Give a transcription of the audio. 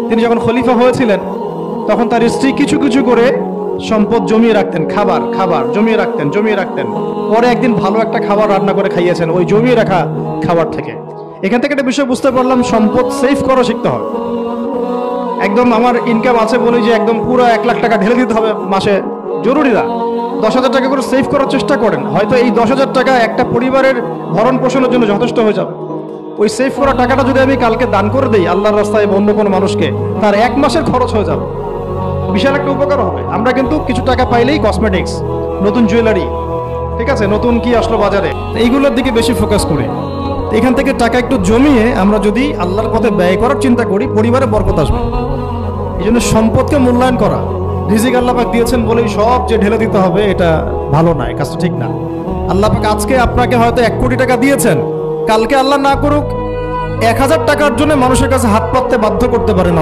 তিনি যখন খলিফা হয়েছিলেন তখন তার স্ত্রী কিছু কিছু করে সম্পদ জমিয়ে রাখতেন, খাবার খাবার জমিয়ে রাখতেন। পরে একদিন ভালো একটা খাবার রান্না করে খাইয়েছেন ওই জমিয়ে রাখা খাবার থেকে। এখান থেকে একটা বিষয় বুঝতে পারলাম, সম্পদ সেভ করা শিখতে হবে। একদম আমার ইনকাম আছে বলে যে একদম পুরো 1 লাখ টাকা ঢেলে দিতে হবে মাসে, জরুরি না। 10,000 টাকা করে সেভ করার চেষ্টা করেন, হয়তো এই 10,000 টাকা একটা পরিবারের ভরণ পোষণের জন্য যথেষ্ট হয়ে যাবে। ওই সেভ করা টাকাটা যদি আমি কালকে দান করে দিই আল্লাহর রাস্তায় অন্য কোনো মানুষকে, তার 1 মাসের খরচ হয়ে যাবে, বিশাল একটা উপকার হবে। আমরা কিন্তু কিছু টাকা পাইলেই কসমেটিক্স, নতুন জুয়েলারি, ঠিক আছে, নতুন কি আসলো বাজারে, এইগুলোর দিকে বেশি ফোকাস করি। এখান থেকে টাকা একটু জমিয়ে আমরা যদি আল্লাহর পথে ব্যয় করার চিন্তা করি, পরিবারে বরকত আসবে। এই জন্য সম্পদকে মূল্যায়ন করা, রিজিক আল্লাহ পাক দিয়েছেন বলেই সব যে ঢেলে দিতে হবে, এটা ভালো না, এই কাজটা ঠিক না। আল্লাহ পাক আজকে আপনাকে হয়তো 1 কোটি টাকা দিয়েছেন, কালকে আল্লাহ না করুক 1,000 টাকার জন্য মানুষের কাছে হাত পাততে বাধ্য করতে পারেন।